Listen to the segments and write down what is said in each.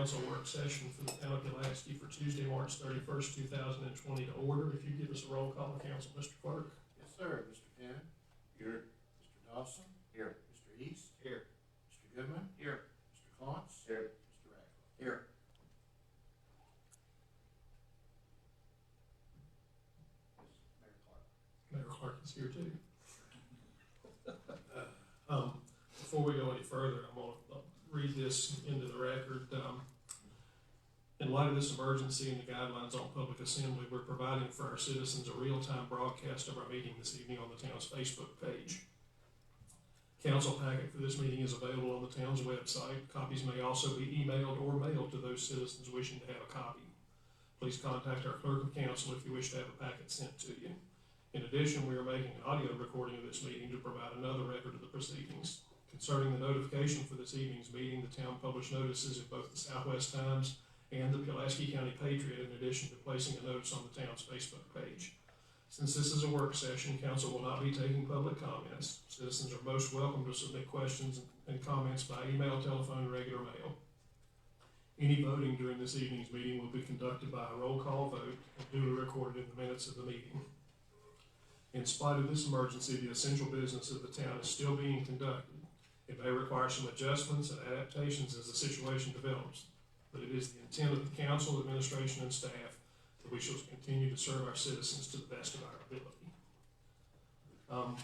council work session for the town of Pulaski for Tuesday, March 31st, 2020 to order. If you give us a roll call of council, Mr. Clerk. Yes, sir. Mr. Penn? Here. Mr. Dawson? Here. Mr. East? Here. Mr. Goodman? Here. Mr. Clontz? Here. Mr. Radcliffe? Here. Mayor Clark? Mayor Clark is here too. Before we go any further, I'm going to read this into the record. In light of this emergency and the guidelines on public assembly, we're providing for our citizens a real-time broadcast of our meeting this evening on the town's Facebook page. Council packet for this meeting is available on the town's website. Copies may also be emailed or mailed to those citizens wishing to have a copy. Please contact our clerk of council if you wish to have a packet sent to you. In addition, we are making an audio recording of this meeting to provide another record of the proceedings. Concerning the notification for this evening's meeting, the town published notices in both the Southwest Times and the Pulaski County Patriot, in addition to placing a notice on the town's Facebook page. Since this is a work session, council will not be taking public comments. Citizens are most welcome to submit questions and comments by email, telephone, and regular mail. Any voting during this evening's meeting will be conducted by a roll call vote and duly recorded in the minutes of the meeting. In spite of this emergency, the essential business of the town is still being conducted. It may require some adjustments and adaptations as the situation develops, but it is the intent of the council, administration, and staff that we shall continue to serve our citizens to the best of our ability.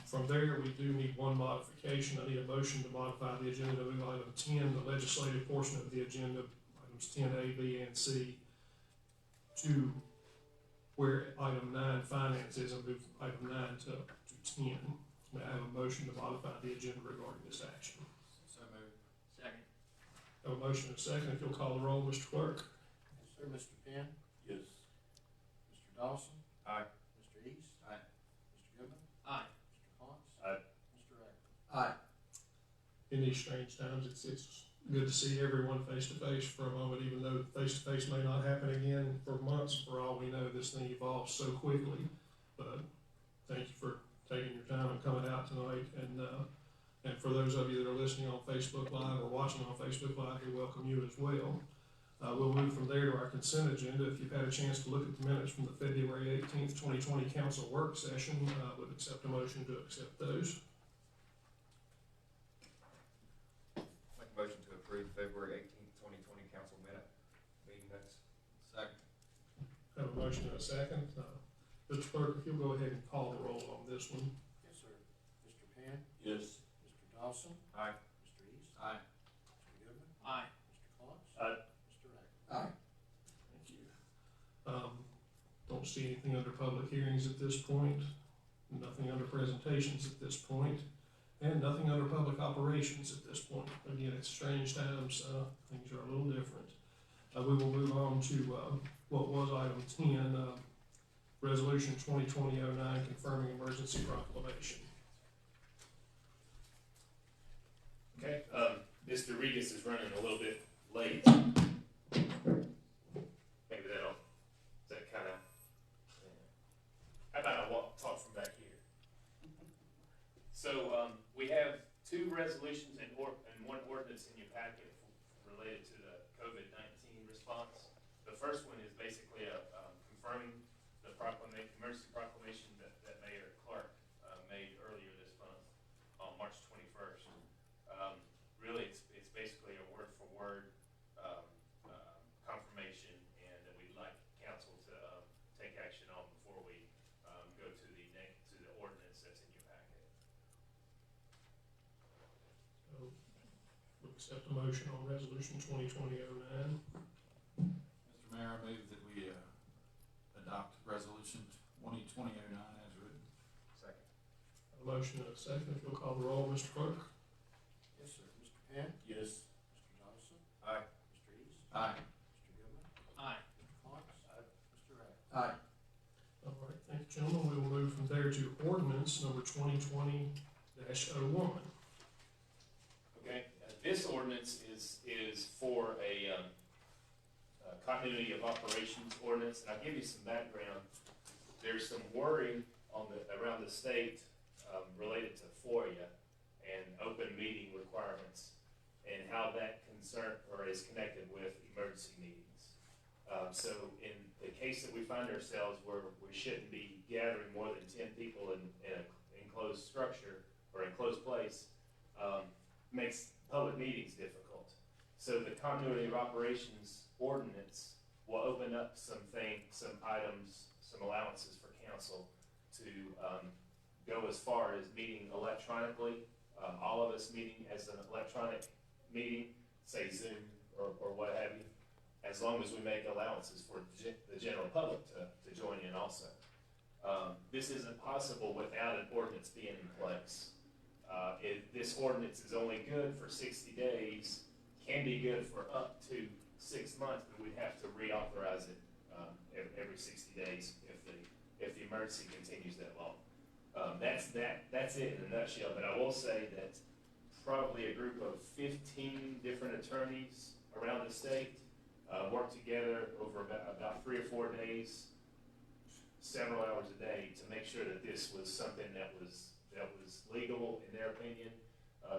From there, we do need one modification. I need a motion to modify the agenda to move item 10, the legislative portion of the agenda, items 10A, B, and C, to where item 9, finance is, and move item 9 to 10. May I have a motion to modify the agenda regarding this action? So moved. Second. I have a motion and a second. If you'll call the roll, Mr. Clerk. Yes, sir. Mr. Penn? Yes. Mr. Dawson? Aye. Mr. East? Aye. Mr. Goodman? Aye. Mr. Clontz? Aye. Mr. Radcliffe? Aye. In these strange times, it's good to see everyone face to face for a moment, even though face to face may not happen again for months. For all we know, this thing evolves so quickly. But thank you for taking your time and coming out tonight. And for those of you that are listening on Facebook Live or watching on Facebook Live, we welcome you as well. We'll move from there to our consent agenda. If you've had a chance to look at the minutes from the February 18th, 2020 council work session, would accept a motion to accept those. Make a motion to approve February 18th, 2020 council meeting minutes. Second. Have a motion and a second. Mr. Clerk, if you'll go ahead and call the roll on this one. Yes, sir. Mr. Penn? Yes. Mr. Dawson? Aye. Mr. East? Aye. Mr. Goodman? Aye. Mr. Clontz? Aye. Mr. Radcliffe? Aye. Thank you. Don't see anything under public hearings at this point, nothing under presentations at this point, and nothing under public operations at this point. Again, it's strange times, things are a little different. We will move on to what was item 10, Resolution 2020-09, confirming emergency proclamation. Okay, Mr. Regis is running a little bit late. Maybe that kind of, how about I talk from back here? So, we have two resolutions and one ordinance in your packet related to the COVID-19 response. The first one is basically confirming the emergency proclamation that Mayor Clark made earlier this month on March 21st. Really, it's basically a word-for-word confirmation, and that we'd like council to take action on before we go to the ordinance that's in your packet. So, we'll accept a motion on Resolution 2020-09. Mr. Mayor, I move that we adopt Resolution 2020-09 as written. Second. A motion and a second. If you'll call the roll, Mr. Clerk. Yes, sir. Mr. Penn? Yes. Mr. Dawson? Aye. Mr. East? Aye. Mr. Goodman? Aye. Mr. Clontz? Mr. Radcliffe? Aye. All right, thank you, gentlemen. We will move from there to ordinance number 2020-01. Okay, this ordinance is for a continuity of operations ordinance, and I'll give you some background. There's some worry around the state related to FOIA and open meeting requirements, and how that can concerned or is connected with emergency meetings. So in the case that we find ourselves where we shouldn't be gathering more than 10 people in an enclosed structure or enclosed place, makes public meetings difficult. So the continuity of operations ordinance will open up some items, some allowances for council to go as far as meeting electronically, all of us meeting as an electronic meeting, say Zoom or what have you, as long as we make allowances for the general public to join in also. This isn't possible without an ordinance being in place. This ordinance is only good for 60 days, can be good for up to 6 months, but we'd have to reauthorize it every 60 days if the emergency continues that long. That's it in a nutshell, but I will say that probably a group of 15 different attorneys around the state worked together over about 3 or 4 days, several hours a day, to make sure that this was something that was legal in their opinion.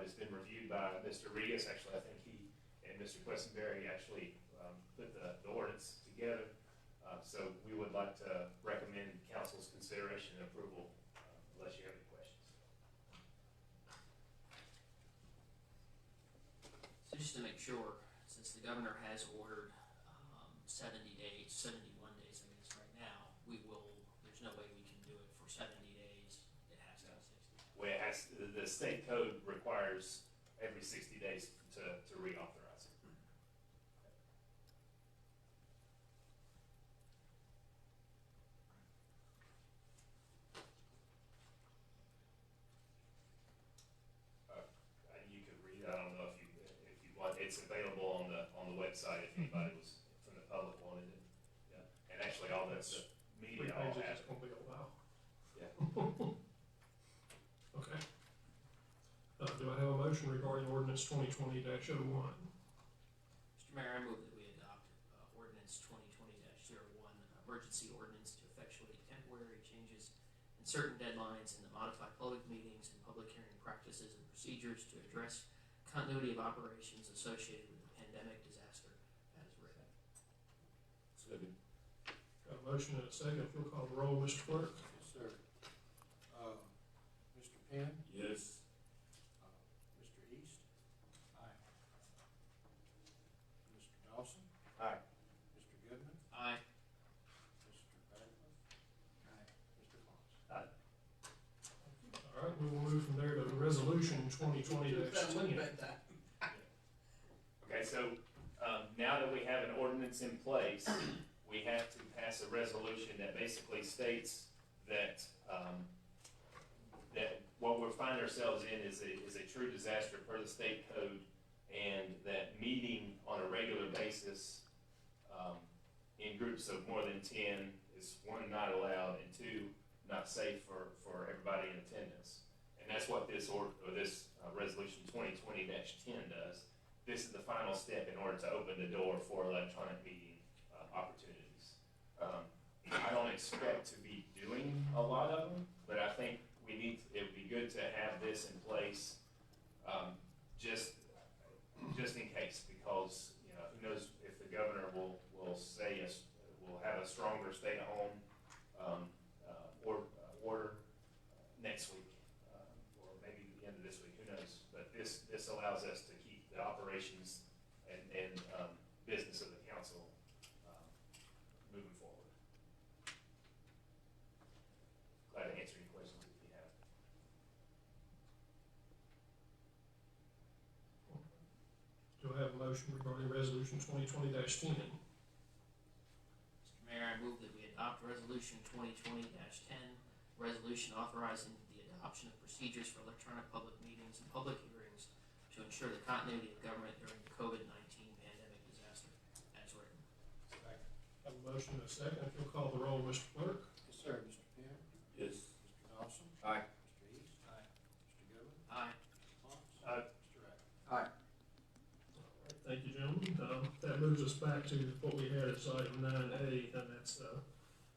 It's been reviewed by Mr. Rios. Actually, I think he and Mr. Questenberry actually put the ordinance together. So we would like to recommend council's consideration and approval, unless you have any questions. So just to make sure, since the governor has ordered 71 days, I guess right now, there's no way we can do it for 70 days. It has to be 60. Well, the state code requires every 60 days to reauthorize it. You could read it. I don't know if you want. It's available on the website if anybody was from the public wanted it. Yeah, and actually all the 3 media all pages have is it. gonna be a while. Yeah. Okay. Do I have a motion regarding ordinance 2020-01? Mr. Mayor, I move that we adopt ordinance 2020-01, emergency ordinance to effectuate temporary changes in certain deadlines and to modify public meetings and public hearing practices and procedures to address continuity of operations associated with the pandemic disaster as written. Second. Got a motion and a second. If you'll call the roll, Mr. Clerk. Yes, sir. Mr. Penn? Yes. Mr. East? Aye. Mr. Dawson? Aye. Mr. Goodman? Aye. Mr. Radcliffe? Aye. Mr. Fox? All right, we will move from there to resolution 2020-10. Okay, so now that we have an ordinance in place, we have to pass a resolution that basically states that that what we're finding ourselves in is a true disaster per the state code, and that meeting on a regular basis in groups of more than 10 is, 1, not allowed, and 2, not safe for everybody in attendance. And that's what this resolution 2020-10 does. This is the final step in order to open the door for electronic meeting opportunities. I don't expect to be doing a lot of them, but I think it would be good to have this in place, just in case, because, who knows if the governor will say we'll have a stronger stay-at-home order next week, or maybe the end of this week, who knows? But this allows us to keep the operations and business of the council moving forward. Glad to answer any questions if you have. Do I have a motion regarding resolution 2020-10? Mr. Mayor, I move that we adopt resolution 2020-10, resolution authorizing the adoption of procedures for electronic public meetings and public hearings to ensure the continuity of government during the COVID-19 pandemic disaster as written. Have a motion and a second. If you'll call the roll, Mr. Clerk. Yes, sir. Mr. Penn? Yes. Mr. Dawson? Aye. Mr. East? Aye. Mr. Goodman? Aye. Mr. Fox? Aye. Mr. Radcliffe? Aye. Thank you, gentlemen. That moves us back to what we had as item 9A, and that's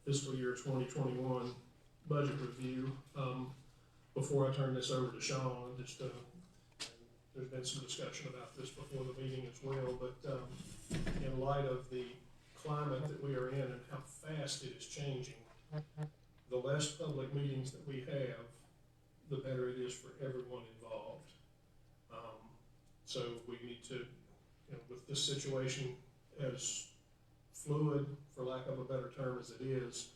fiscal year 2021 budget review. Before I turn this over to Sean, just there's been some discussion about this before the meeting as well, but, in light of the climate that we are in and how fast it is changing, the less public meetings that we have, the better it is for everyone involved. So we need to, with this situation as fluid, for lack of a better term, as it is,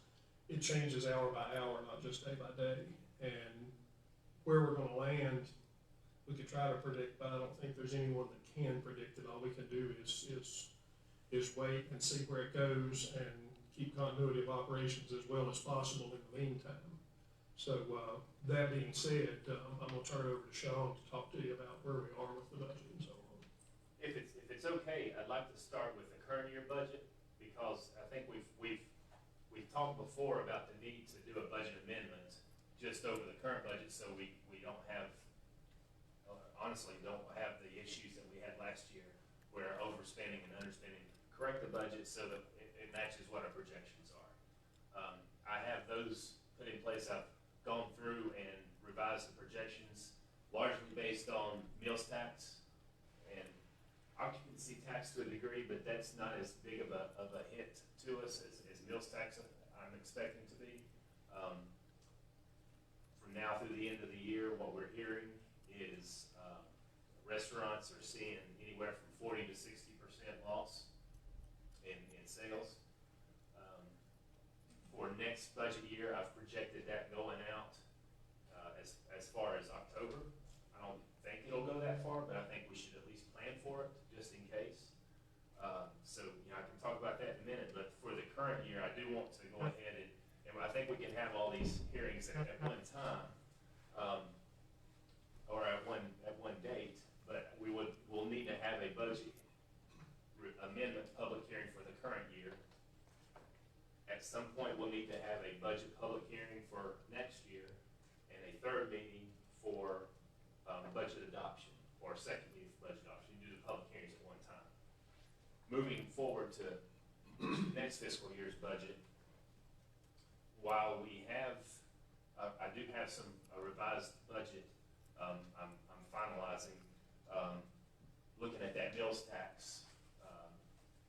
it changes hour by hour, not just day by day. And where we're gonna land, we could try to predict, but I don't think there's anyone that can predict it. All we can do is wait and see where it goes and keep continuity of operations as well as possible in the meantime. So, that being said, I'm gonna turn it over to Sean to talk to you about where we are with the budget and so on. If it's okay, I'd like to start with the current year budget, because I think we've talked before about the need to do a budget amendment just over the current budget, so we don't have, honestly, don't have the issues that we had last year, where overspending and underspending. Correct the budget so that it matches what our projections are. I have those put in place. I've gone through and revised the projections, largely based on meals tax and occupancy tax to a degree, but that's not as big of a hit to us as meals tax I'm expecting to be. From now through the end of the year, what we're hearing is restaurants are seeing anywhere from 40 to 60% loss in sales. For next budget year, I've projected that going out as far as October. I don't think it'll go that far, but I think we should at least plan for it, just in case. So, I can talk about that in a minute, but for the current year, I do want to go ahead and I think we can have all these hearings at one time, or at one date, but we'll need to have a budget amendment public hearing for the current year. At some point, we'll need to have a budget public hearing for next year, and a third meeting for budget adoption, or a second meeting for budget adoption. You do the public hearings at one time. Moving forward to next fiscal year's budget, while we have, I do have a revised budget. I'm finalizing, looking at that meals tax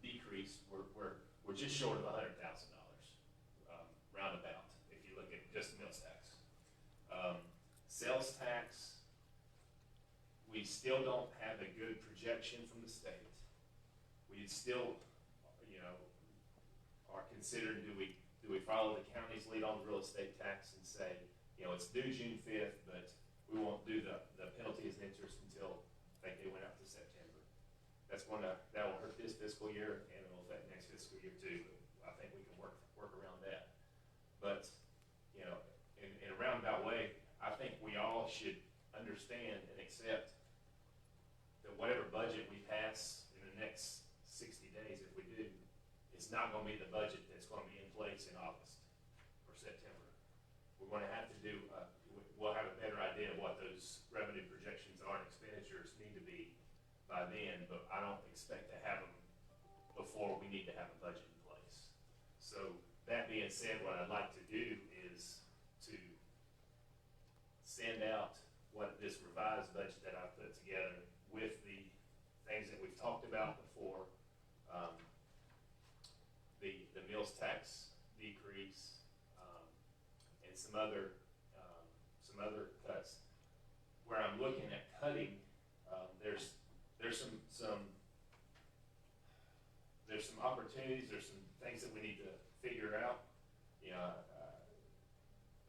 decrease. We're just short of $100,000, roundabout, if you look at just meals tax. Sales tax, we still don't have a good projection from the state. We still, are considering, do we follow the county's lead on the real estate tax and say, it's due June 5th, but we won't do the penalties and interest until, I think they went out to September. That will hurt this fiscal year, and it'll affect next fiscal year too, but I think we can work around that. But, in a roundabout way, I think we all should understand and accept that whatever budget we pass in the next 60 days, if we do, it's not gonna be the budget that's gonna be in place in August or September. We're gonna have to do, we'll have a better idea of what those revenue projections are and expenditures need to be by then, but I don't expect to have them before we need to have a budget in place. So that being said, what I'd like to do is to send out this revised budget that I've put together with the things that we've talked about before, the meals tax decrease, and some other cuts. Where I'm looking at cutting, there's some opportunities, there's some things that we need to figure out.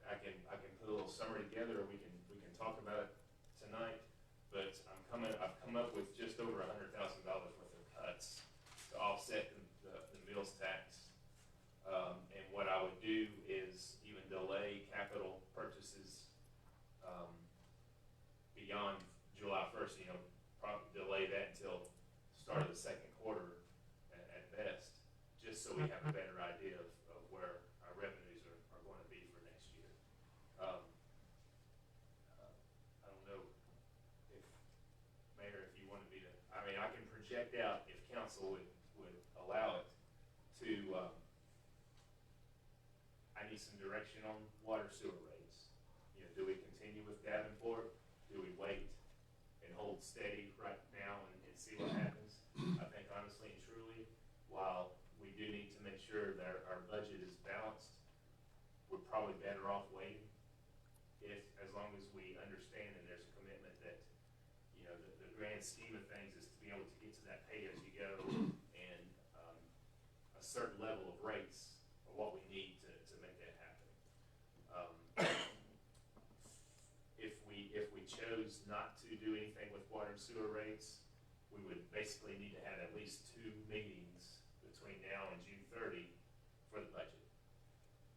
I can put a little summary together, or we can talk about it tonight. But I've come up with just over $100,000 worth of cuts to offset the meals tax. And what I would do is even delay capital purchases beyond July 1st. Probably delay that until start of the second quarter at best, just so we have a better idea of where our revenues are going to be for next year. I don't know if, Mayor, if you wanted me to, I can project out, if council would allow it, to, I need some direction on water sewer rates. Do we continue with Davenport? Do we wait and hold hold steady right now and see what happens. I think honestly and truly, while we do need to make sure that our budget is balanced, we're probably better off waiting. As long as we understand and there's a commitment that, you know, the grand scheme of things is to be able to get to that pay as you go, and a certain level of rates are what we need to make that happen. If we chose not to do anything with water and sewer rates, we would basically need to have at least 2 meetings between now and June 30 for the budget.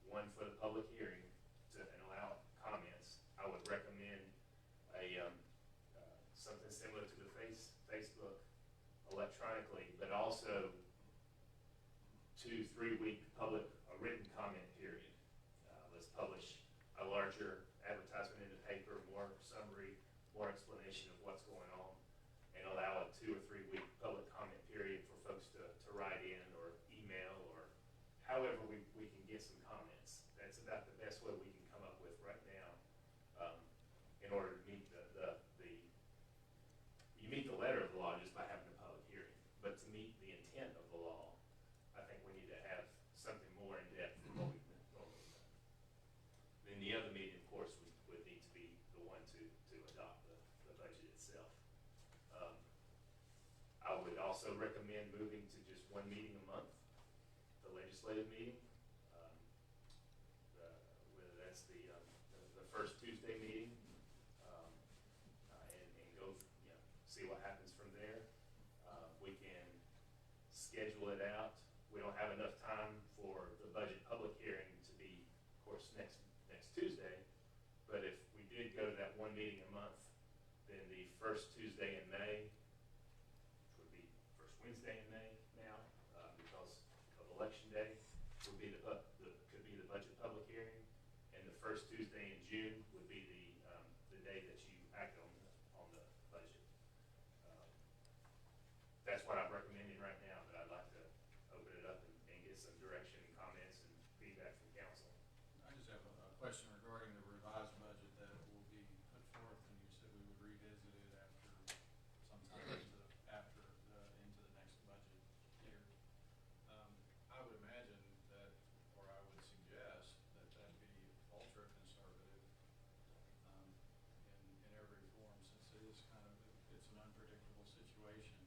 One for the public hearing and allow comments. I would recommend something similar to the Facebook electronically, but also 2-3 week public written comment period. Let's publish a larger advertisement in the paper, more summary, more explanation of what's going on, and allow a 2 or 3 week public comment period for folks to write in or email or however we can get some comments. That's about the best way we can come up with right now, in order to meet you meet the letter of the law just by having a public hearing, but to meet the intent of the law, I think we need to have something more in depth than what we've normally done. Then the other meeting, of course, would need to be the one to adopt the budget itself. I would also recommend moving to just 1 meeting a month, the legislative meeting. Whether that's the first Tuesday meeting, and go, you know, see what happens from there. We can schedule it out. We don't have enough time for the budget public hearing to be, of course, next Tuesday. But if we did go to that 1 meeting a month, then the first Tuesday in May, which would be first Wednesday in May now, because of Election Day, would be could be the budget public hearing, and the first Tuesday in June would be the day that you act on the budget. That's what I'm recommending right now, but I'd like to open it up and get some direction and comments and feedback from council. I just have a question regarding the revised budget that will be put forth, and you said we would revisit it after sometime into the next budget year. I would imagine that, or I would suggest that be ultra conservative in every form, since it is it's an unpredictable situation.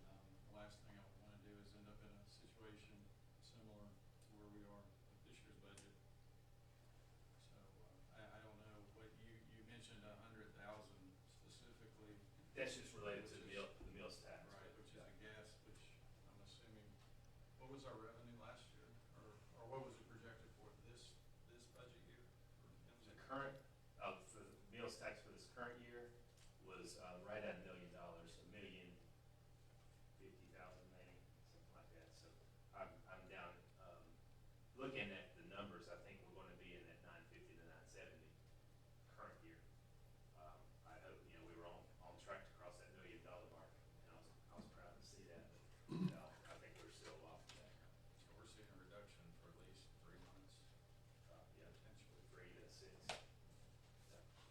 The last thing I would want to do is end up in a situation similar to where we are with this year's budget. So I don't know what you mentioned 100,000 specifically. That's just related to the meals tax. Right, which is a guess, which I'm assuming, what was our revenue last year, or what was it projected for this budget year? The current, for the meals tax for this current year was right at $1 million, $1,050,000 maybe, something like that. So I'm down, looking at the numbers, I think we're going to be in that 950 to 970 current year. I hope, you know, we were on track to cross that $1 million mark, and I was proud to see that. But I think we're still off of that. So we're seeing a reduction for at least 3 months, Yeah, potentially. 3 to 6.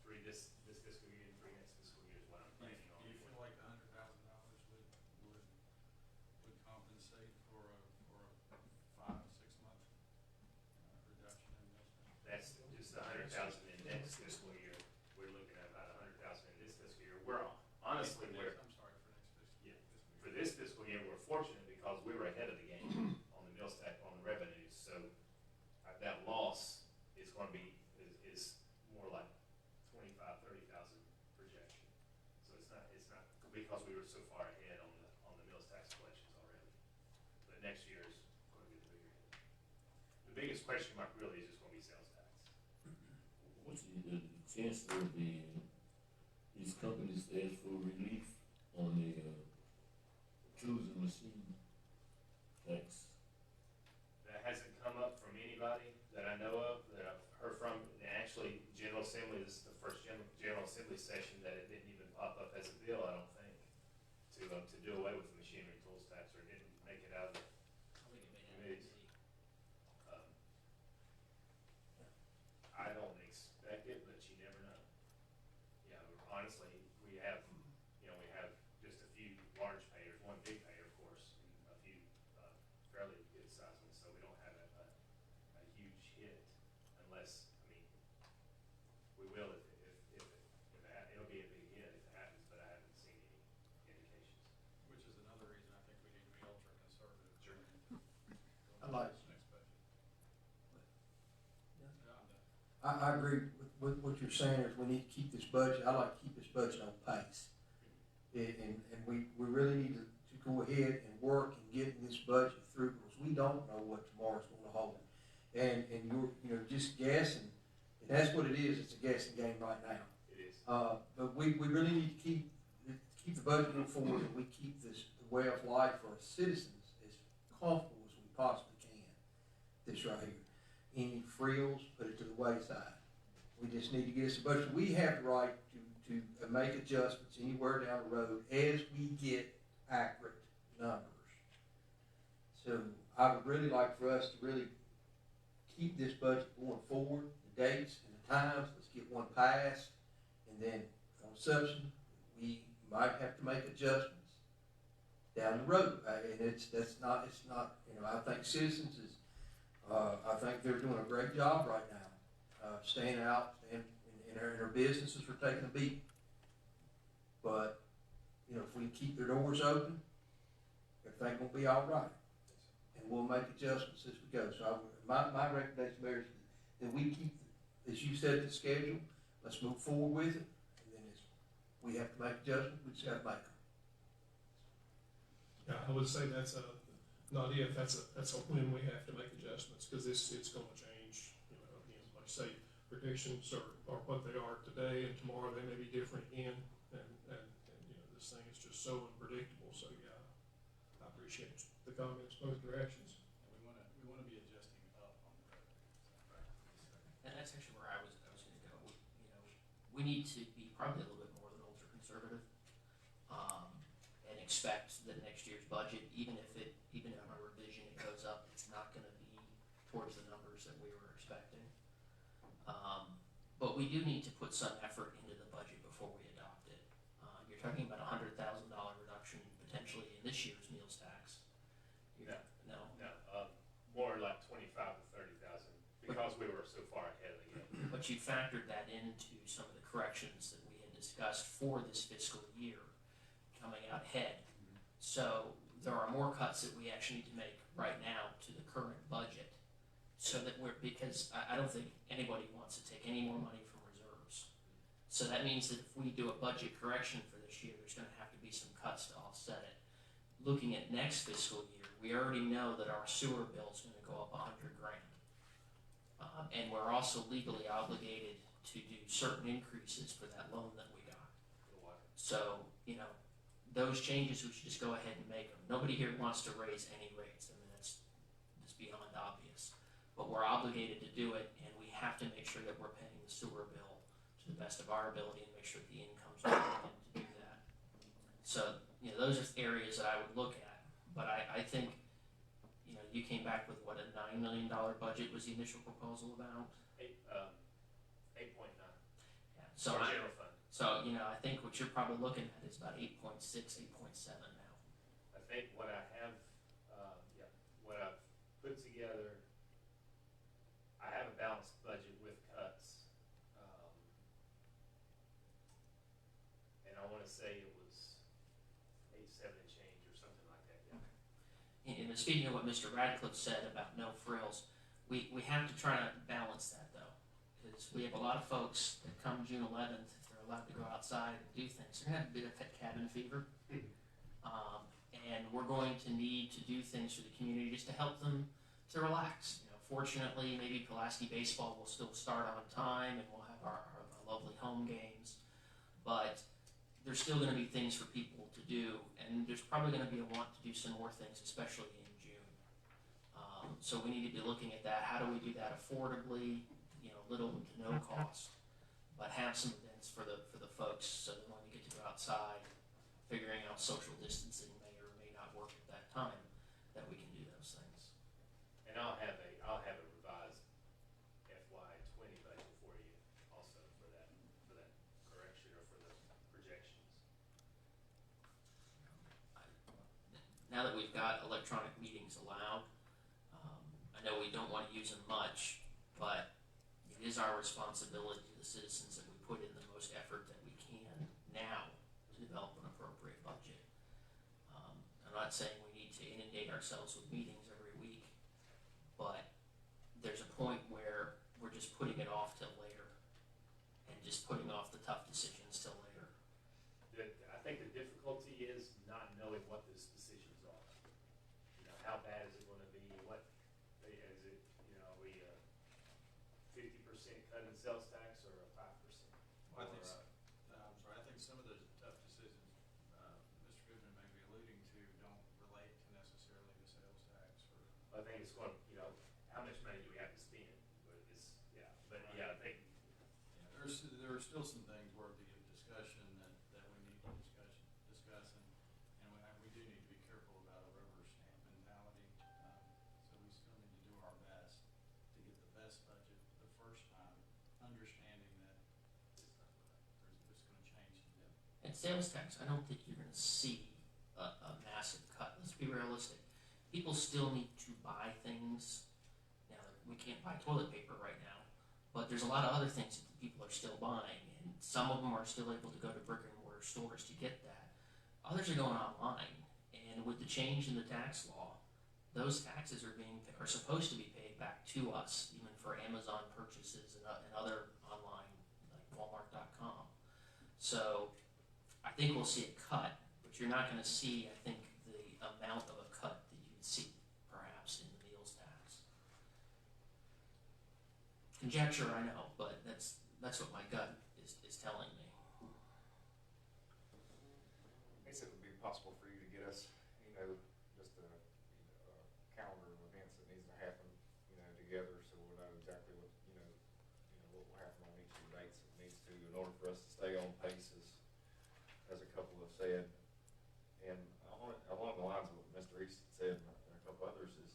3 this fiscal year and 3 next fiscal year is what I'm planning on. Do you feel like the $100,000 would compensate for a 5-6 month reduction in meals tax? That's just the 100,000 in next fiscal year. We're looking at about 100,000 in this fiscal year. Honestly, I'm sorry, for next fiscal yeah, year. for this fiscal year, we're fortunate because we were ahead of the game on the meals tax, on the revenues. So that loss is going to be, is more like 25,000-30,000 projection. So it's not because we were so far ahead on the meals tax collections already. But next year is going to be the bigger hit. The biggest question mark really is just going to be sales tax. What's the chance of these companies to ask for relief on the cruising machine tax? That hasn't come up from anybody that I know of, that I've heard from. And actually, General Assembly, this is the first General Assembly session that it didn't even pop up as a bill, I don't think, to do away with the machinery tools tax, or didn't make it out of the I think it may have committees. I don't expect it, but you never know. Yeah, honestly, we have I agree with what you're saying, is we need to keep this budget, I like to keep this budget on pace. And we really need to go ahead and work and get this budget through, because we don't know what tomorrow's gonna hold. And you're, just guessing, and that's what it is, it's a guessing game right now. It is. But we really need to keep the budget moving forward, and we keep the way of life for our citizens as comfortable as we possibly can. This right here. Any frills, put it to the wayside. We just need to get us a budget. We have the right to make adjustments anywhere down the road as we get accurate numbers. So I would really like for us to really keep this budget going forward, the dates and the times, let's get one passed, and then on subsequent, we might have to make adjustments down the road. And it's not, I think citizens is, I think they're doing a great job right now, staying out, and their businesses are taking a beat. But, if we keep their doors open, everything will be all right. And we'll make adjustments as we go. So my recommendation, Mayor, is that we keep, as you said, the schedule, let's move forward with it. And then as we have to make adjustments, we just have to make them. Yeah, I would say that's not if, that's a when we have to make adjustments, because it's gonna change, again, like I say, predictions are what they are today, and tomorrow they may be different again, and this thing is just so unpredictable, so yeah, I appreciate the comments both directions. And we wanna be adjusting up on the revenue. And that's actually where I was gonna go. We need to be probably a little bit more than ultra conservative, and expect that next year's budget, even on a revision, it goes up, it's not gonna be towards the numbers that we were expecting. But we do need to put some effort into the budget before we adopt it. You're talking about $100,000 reduction potentially in this year's meals tax. No. More like 25 to 30,000, because we were so far ahead of the game. But you factored that into some of the corrections that we had discussed for this fiscal year coming out ahead. So there are more cuts that we actually need to make right now to the current budget, so that because I don't think anybody wants to take any more money from reserves. So that means that if we do a budget correction for this year, there's going to have to be some cuts to offset it. Looking at next fiscal year, we already know that our sewer bill is going to go up $100,000, and we're also legally obligated to do certain increases for that loan that we got. So those changes, we should just go ahead and make them. Nobody here wants to raise any rates. I mean, that's beyond obvious. But we're obligated to do it, and we have to make sure that we're paying the sewer bill to the best of our ability and make sure that the incomes are in to do that. So, those are areas that I would look at. But I think, you came back with what, a $9 million budget was the initial proposal about? 8.9. Yeah. So For general fund. So, I think what you're probably looking at is about 8.6, 8.7 now. I think what I have, what I've put together, I have a balanced budget with cuts. And I want to say it was 8.7 and change or something like that, yeah. And speaking of what Mr. Radcliffe said about no frills, we have to try to balance that, though, because we have a lot of folks that come June 11th, if they're allowed to go outside and do things, they're going to have a bit of cabin fever. And we're going to need to do things for the community just to help them to relax. Fortunately, maybe Pulaski baseball will still start on time, and we'll have our lovely home games. But there's still going to be things for people to do, and there's probably going to be a want to do some more things, especially in June. So we need to be looking at that. How do we do that affordably, little to no cost, but have some events for the folks, so that when we get to go outside, figuring out social distancing may or may not work at that time, that we can do those things. And I'll have a revised FY20 budget for you also for that correction or for the projections. Now that we've got electronic meetings allowed, I know we don't want to use them much, but it is our responsibility to the citizens that we put in the most effort that we can now to develop an appropriate budget. I'm not saying we need to inundate ourselves with meetings every week, but there's a point where we're just putting it off till later and just putting off the tough decisions till later. I think the difficulty is not knowing what those decisions are. You know, how bad is it gonna be, what, is it, you know, are we a 50% cut in sales tax or a 5%? Well, I think, Or, I'm sorry, I think some of those tough decisions, Mr. Goodman may be alluding to don't relate to necessarily the sales tax or. I think it's gonna, you know, how much money do we have to spend, but it's, yeah, but yeah, I think, Yeah, there are still some things worthy of discussion that we need to discuss, and we do need to be careful about a rubber stamp mentality. So we still need to do our best to get the best budget the first time, understanding that it's gonna change some things. And sales tax, I don't think you're gonna see a massive cut. Let's be realistic. People still need to buy things. Now, we can't buy toilet paper right now, but there's a lot of other things that people are still buying, and some of them are still able to go to brick and mortar stores to get that. Others are going online, and with the change in the tax law, those taxes are supposed to be paid back to us, even for Amazon purchases and other online, like Walmart.com. So I think we'll see a cut, but you're not going to see, I think, the amount of a cut that you would see perhaps in the meals tax. Conjecture, I know, but that's what my gut is telling me. I guess it would be possible for you to get us, you know, just a calendar of events that needs to happen, you know, together, so we'll know exactly what, what will happen on each of the dates it needs to, in order for us to stay on pace, as a couple have said. And along the lines of what Mr. East had said, and a couple others, is,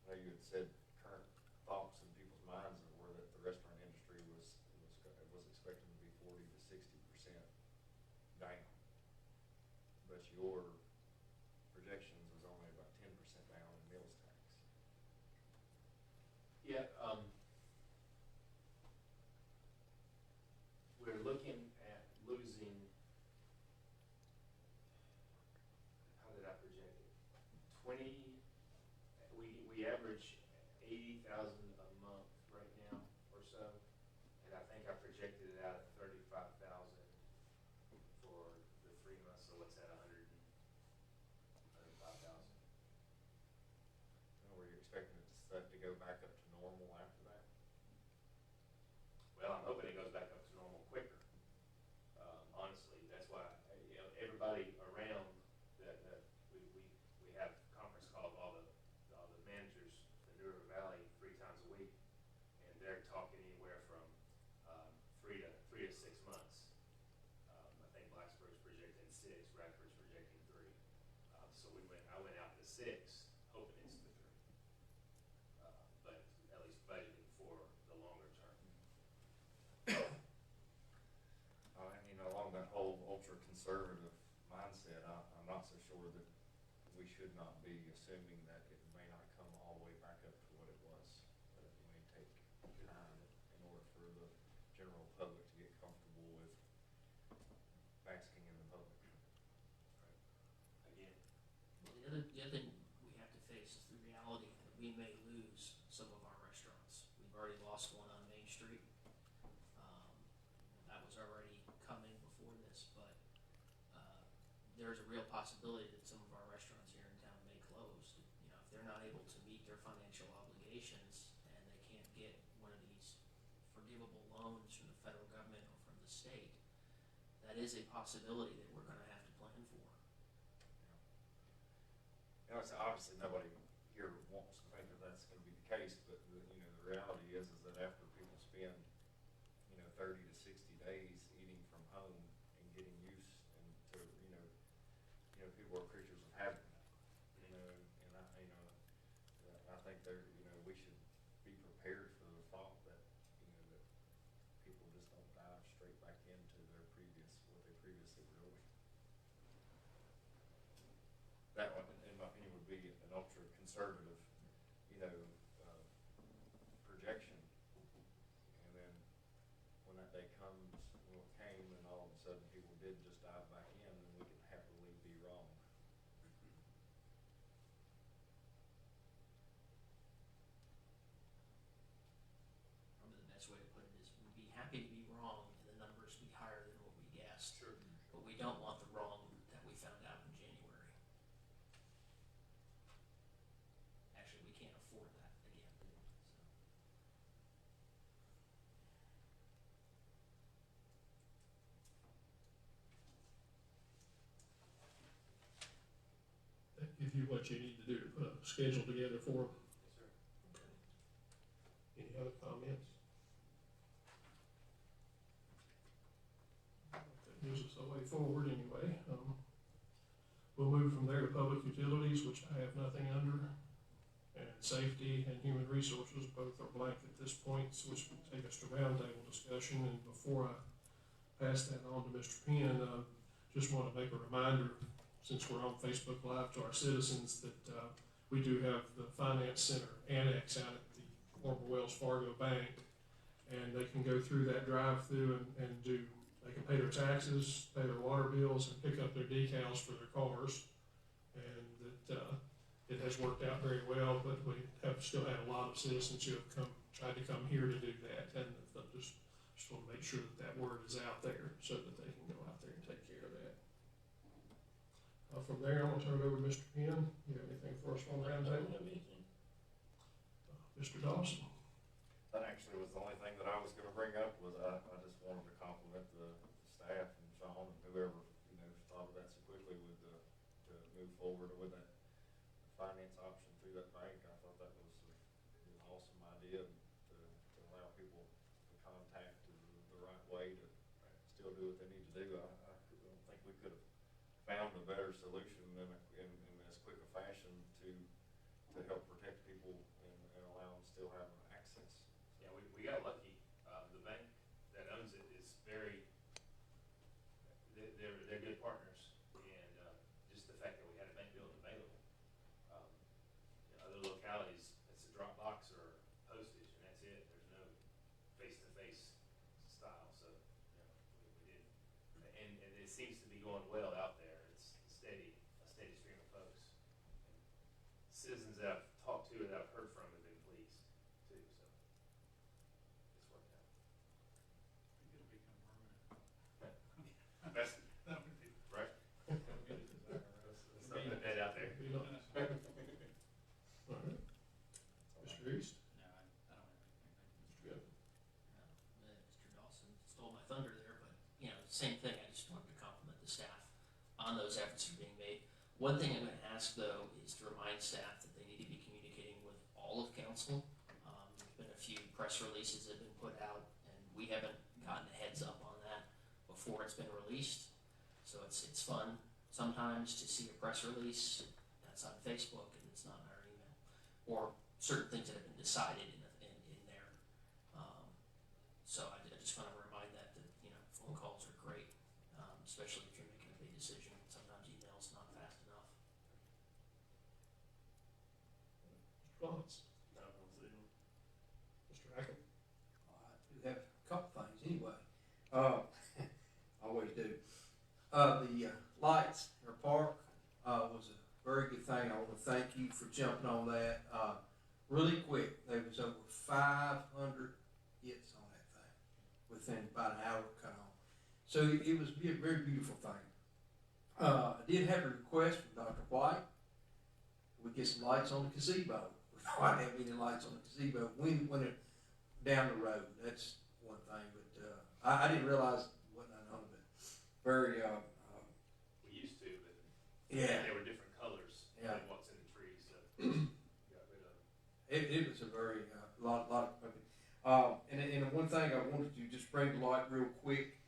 I know you had said current thoughts in people's minds were that the restaurant industry was expecting to be 40 to 60% down, but your projections was only about 10% down in meals tax. yeah, we're looking at losing, how did I project it? We average 80,000 a month right now or so, and I think I projected it out at 35,000 for the 3 months, so what's that, 105,000? And were you expecting that to go back up to normal after that? Well, I'm hoping it goes back up to normal quicker. Honestly, that's why, you know, everybody around we have conference calls, all the managers in New River Valley 3 times a week, and they're talking anywhere from 3 to 6 months. I think Blacksburg's projecting 6, Radford's projecting 3. So I went out to 6, hoping it's the 3. But at least budgeting for the longer term. And along that whole ultra-conservative mindset, I'm not so sure that we should not be assuming that it may not come all the way back up to what it was. That it may take time in order for the general public to get comfortable with basking in the public. Again, Well, the other thing we have to face is the reality that we may lose some of our restaurants. We've already lost one on Main Street. That was already coming before this, but there's a real possibility that some of our restaurants here in town may close. You know, if they're not able to meet their financial obligations and they can't get one of these forgivable loans from the federal government or from the state, that is a possibility that we're going to have to plan for. You know, it's obviously nobody here wants to think that that's going to be the case, but the reality is that after people spend 30 to 60 days eating from home and getting used and to people are creatures of habit, and I think we should be prepared for the thought that that people just don't dive straight back into what they previously were doing. That one, in my opinion, would be an ultra conservative, projection. And then when that day comes, when it came, and all of a sudden people did just dive back in, then we can happily be wrong. Probably the best you what you need to do to put a schedule together for them. Yes, sir. Any other comments? That gives us a way forward anyway. We'll move from there to public utilities, which I have nothing under, and safety and human resources, both are blank at this point, which will take us to roundtable discussion. And before I pass that on to Mr. Penn, just want to make a reminder, since we're on Facebook Live, to our citizens that we do have the Finance Center Annex out at the former Wells Fargo Bank, and they can go through that drive-through and they can pay their taxes, pay their water bills, and pick up their decals for their cars. And that it has worked out very well, but we have still had a lot of citizens who have tried to come here to do that, and just want to make sure that word is out there so that they can go out there and take care of that. From there, I'm going to turn it over to Mr. Penn. You have anything for us on the I don't roundtable? have anything. Mr. Dawson? That actually was the only thing that I was gonna bring up, was I just wanted to compliment the staff and Sean and whoever, thought of that so quickly with to move forward with that finance option through that bank. I thought that was an awesome idea to allow people to contact the right way to still do what they need to do. I don't think we could have found a better solution in as quick a fashion to help protect people and allow them to still have access. Yeah, we got lucky. The bank that owns it is they're good partners, and just the fact that we had a bank building available. Other localities, it's a drop box or postage, and that's it. There's no face-to-face style, so we did. And it seems to be going well out there. It's a steady stream of folks. And citizens that I've talked to, that I've heard from, have been pleased too. So it's worked out. I think it'll become permanent. That's That would be, right. that would be the desire. Let's not put that out there. Be nice. All right. Mr. East? No, I don't have anything. Mr. Good. Mr. Dawson stole my thunder there, but, same thing, I just wanted to compliment the staff on those efforts that are being made. One thing I'm gonna ask, though, is to remind staff that they need to be communicating with all of council. There's been a few press releases that have been put out, and we haven't gotten a heads up on that before it's been released. So it's fun sometimes to see a press release that's on Facebook and it's not in our email, or certain things that have been decided in there. So I just want to remind that phone calls are great, especially if you're making a big decision. Sometimes email's not fast enough. Mr. Clements? No, I don't see them. Mr. Hackett? I do have a couple things anyway. Always do. The lights in our park was a very good thing. I want to thank you for jumping on that. Really quick, there was over 500 hits on that thing within about an hour cut on. So it was a very beautiful thing. I did have a request from Dr. White. We get some lights on the gazebo. We don't have any lights on the gazebo when it down the road. That's one thing, but I didn't realize what none of it. Very We used to, but yeah. they were different colors Yeah. than what's in the trees. So got rid of them. It was a very lot of and one thing I wanted to just bring to light real quick.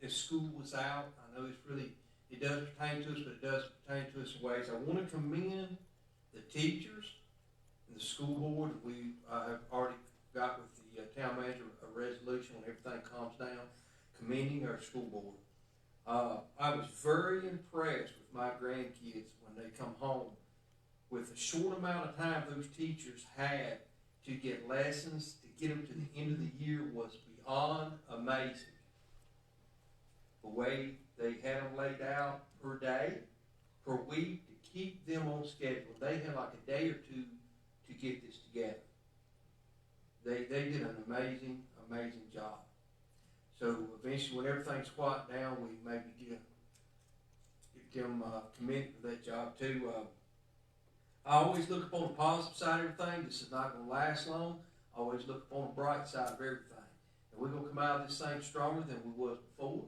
If school was out, I know it does pertain to us, but it does pertain to us in ways. I want to commend the teachers and the school board. We have already got with the town manager a resolution when everything calms down, commending our school board. I was very impressed with my grandkids when they come home with the short amount of time those teachers had to get lessons, to get them to the end of the year was beyond amazing. The way they had them laid out per day, per week, to keep them on schedule. They had like a day or two to get this together. They did an amazing job. So eventually, when everything's quiet down, we maybe get them commended for that job too. I always look upon the positive side of everything. This is not going to last long. I always look upon the bright side of everything. And we're going to come out of this thing stronger than we was before.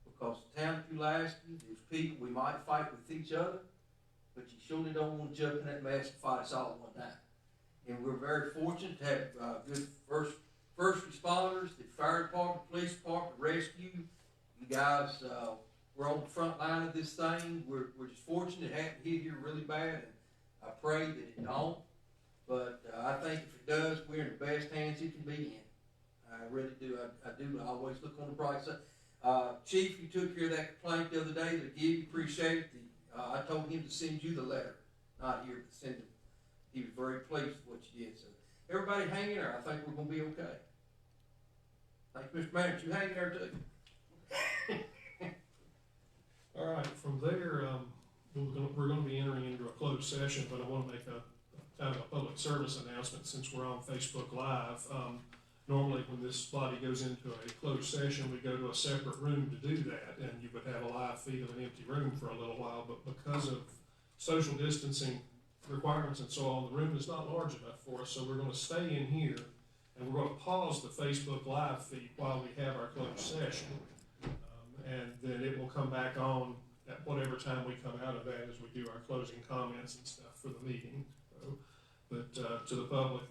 Because the town of Pulaski, there's people, we might fight with each other, but you surely don't want to jump in that mess and fight us all at one time. And we're very fortunate to have good first responders, the fire department, police department, rescue. You guys, we're on the front line of this thing. We're just fortunate it hadn't hit here really bad, and I pray that it don't. But I think if it does, we're in the best hands it can be in. I really do. I do. I always look on the bright side. Chief, you took care of that complaint the other day. That you appreciate it. I told him to send you the letter, not here, but send it. He was very pleased with what you did. So everybody hang in there. I think we're going to be okay. Thank you, Mr. Manager. You hang in there too. All right, from there, we're gonna be entering into a closed session, but I wanna make a kind of a public service announcement since we're on Facebook Live. Normally when this body goes into a closed session, we go to a separate room to do that, and you would have a live feed of an empty room for a little while, but because of social distancing requirements and so on, the room is not large enough for us, so we're gonna stay in here, and we're gonna pause the Facebook Live feed while we have our closed session. And then it will come back on at whatever time we come out of that as we do our closing comments and stuff for the meeting. So, but to the public,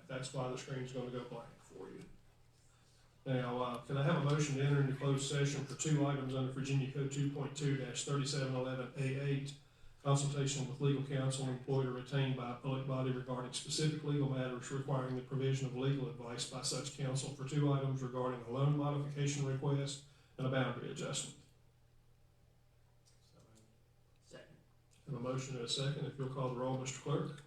that's why the screen's going to go blank for you. Now, can I have a motion to enter into closed session for two items under Virginia Code 2.2-3711A8, consultation with legal counsel employed or retained by a public body regarding specific legal matters requiring the provision of legal advice by such counsel for two items regarding a loan modification request and a boundary adjustment. Second. Have a motion and a second. If you'll call the roll, Mr. Clerk.